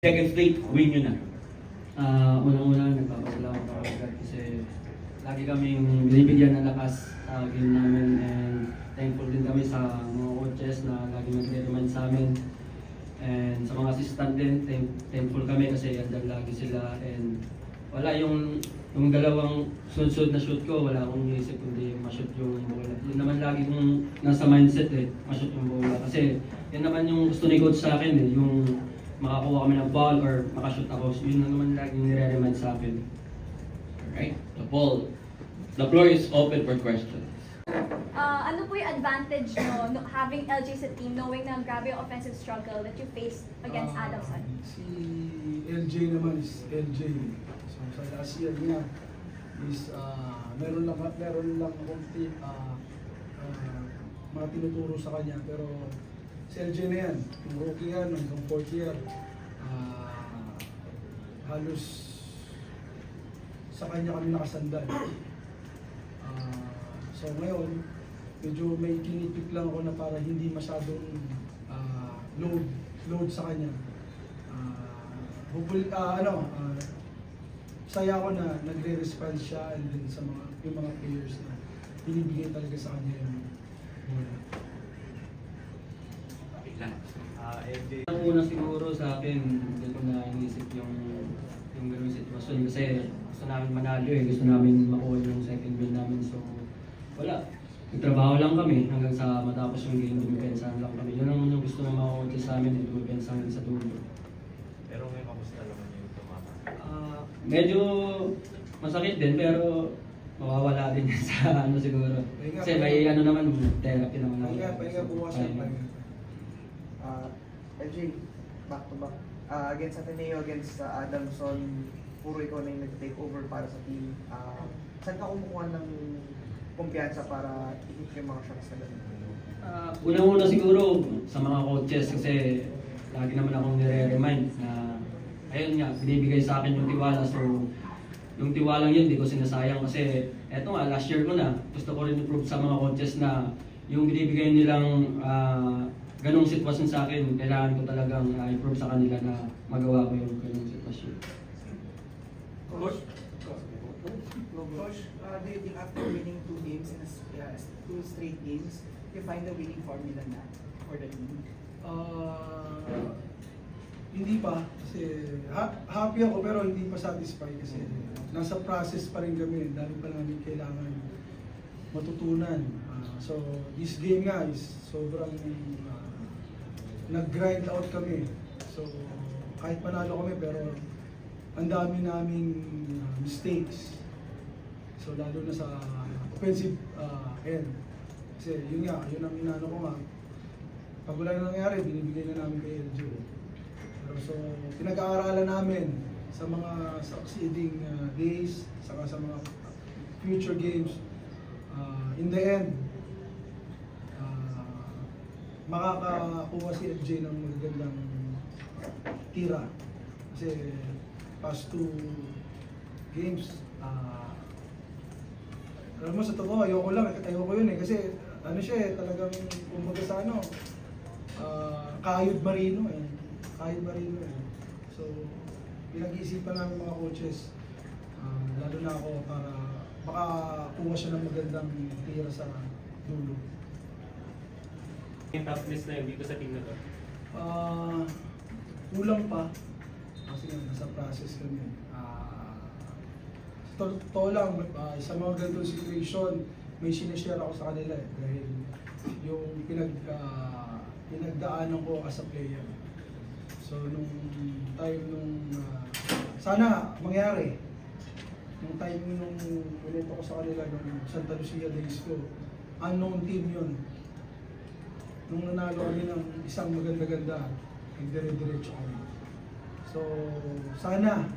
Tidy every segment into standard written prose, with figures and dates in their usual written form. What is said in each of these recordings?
Second straight, win nyo na. Unang-una, nagpapasalamat ako agad kasi lagi kaming binibigyan ng lakas sa game namin and thankful din kami sa mga coaches na lagi nagre-remind sa amin. And sa mga assistant din, thankful kami kasi andyan lagi sila and wala yung dalawang sunod-sunod na shoot ko, wala akong iisip kundi ma-shoot yung bola. Yun naman lagi kong nasa mindset ma-shoot yung bola kasi yan naman yung gusto ni coach sa akin yung makakuha kami ng ball or makashoot ako. So, yun na naman laging nire-remind sa akin. Alright, so Paul, the floor is open for questions. Ano po yung advantage no, having LJ sa team, knowing na grabe yung offensive struggle that you faced against Adamson? Si LJ naman is LJ. So sa last year niya is meron lang konti mga tinuturo sa kanya, pero si LJ na yan, yung rookie yan, hanggang 4th year, halos sa kanya kami nakasandal. So ngayon, medyo may kinipik lang ako na para hindi masyadong load sa kanya. Saya ako na nagre-respond siya and then sa yung mga players na binibigay talaga sa kanya yung bola. Ang una siguro sa akin, hindi ko na inisip yung ganung sitwasyon kasi gusto namin manalo gusto namin makuha yung second win namin. So wala, nagtrabaho lang kami hanggang sa matapos yung game, dumipensahan lang kami. Yun ang gusto na makuha sa amin, dumipensahan hanggang sa dulo. Pero may kamusta naman yung tumama? Medyo masakit din pero mawawala din sa ano siguro. Kasi may ano naman, therapy naman. Pahinga bukas yung pahinga. LJ, back to back. Against Ateneo, against Adamson, puro ikaw na yung nag-take over para sa team. Saan ka kumukuha ng kumpiyansa para i-hit yung mga shots na ganun? Unang-una siguro sa mga coaches kasi lagi naman akong nire-remind na ayun nga, binibigay sa akin yung tiwala. So yung tiwalang yun, di ko sinasayang kasi eto nga, last year ko na. Gusto ko rin i-prove sa mga coaches na yung binibigay nilang ganong sitwasyon sa akin, kailangan ko talagang i-prove sa kanila na magawa ko yung ganong sitwasyon. Coach, do you think after winning 2 games in 2 straight games, you find the winning formula na for the team? Hindi pa, kasi happy ako pero hindi pa satisfied kasi nasa process pa rin kami, dami pa namin kailangan matutunan. So this game nga is sobrang nag-grind out kami. So kahit panalo kami pero ang dami naming mistakes. So lalo na sa offensive end. Kasi yun nga, yun ang inano ko nga. Pag wala na nangyari, binibigay na namin kay LJ. Pero so pinag-aaralan namin sa mga succeeding days, saka sa mga future games. In the end, makakakuha si LJ ng magagandang tira. Kasi past 2 games, alam mo sa totoo, ayoko yun kasi ano siya talagang kumbaga sa ano, Kayod Marino So pinag-iisipan namin mga coaches, lalo na ako para makakuha siya ng magandang tira sa dulo. Yung toughness na yun dito sa team na to? Kulang pa kasi nasa process kami. Sa totoo lang, sa mga ganitong situation, may sinishare ako sa kanila dahil yung pinagdaanan ko as a player. So nung time sana mangyari, nung time nung ulit ako sa kanila nung Santa Lucia days ko, unknown team yun. Nung nanalo kami ng isang maganda-ganda, nagdire-diretso kami. So, sana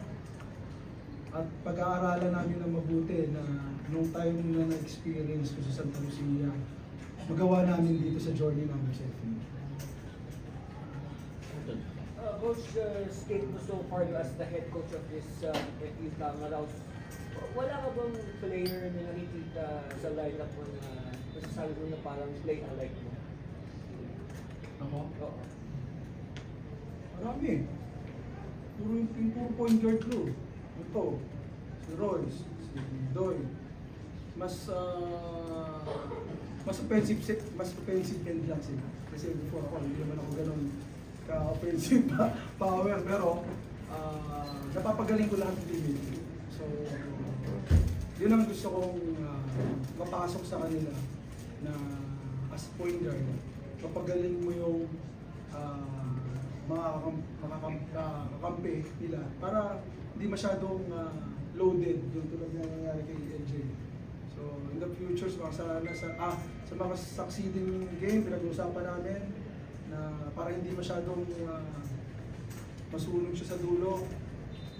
at pag-aaralan namin ng mabuti na nung time na na-experience ko sa Santa Lucia, magawa namin dito sa journey namin sa FNU. Coach, skate mo so far as the head coach of this FU Tamaraws. Wala ka bang player na nakikita sa lineup mo na masasabi mo na parang play alike mo? Ako? Oo. Marami. puro point guard ko. Ito, si Royce, si Doy. Mas offensive end lang sila. Kasi before ako, hindi naman ako ganun ka-offensive power. Pero, napapagaling ko lahat ng team. So, yun ang gusto kong mapasok sa kanila na as point guard. Kapagaling mo yung makakampi nila para hindi masyadong loaded yung tulad na nangyari kay LJ. So, in the future, sa mga succeeding game, pinag-uusapan namin na para hindi masyadong masunog siya sa dulo,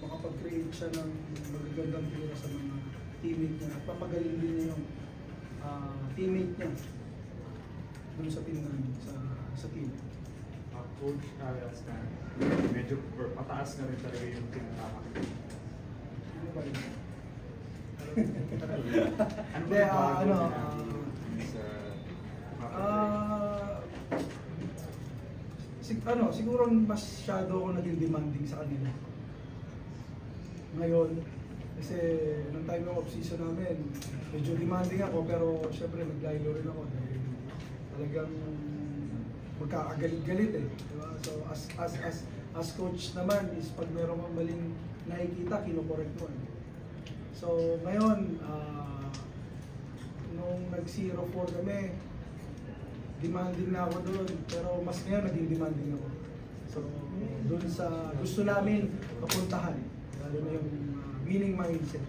makapag-create siya ng magagandang tira sa mga teammate niya. At papagaling din niya yung teammate niya dun sa team namin, sa team. Coach, medyo pataas na rin talaga yung tinatawag. Ano ba yun? Ano Hindi, siguro masyado ako naging demanding sa kanila. Ngayon, kasi nung time ng off-season namin, medyo demanding ako, pero syempre naglaylo rin ako dahil talagang magkakagalit-galit eh. Diba? So as coach naman is pag meron kang maling nakikita, kinokorek mo eh. So ngayon, nung nag-0-4 kami, demanding na ako doon, pero mas ngayon naging demanding ako. So doon sa gusto namin papuntahan, lalo na yung winning mindset.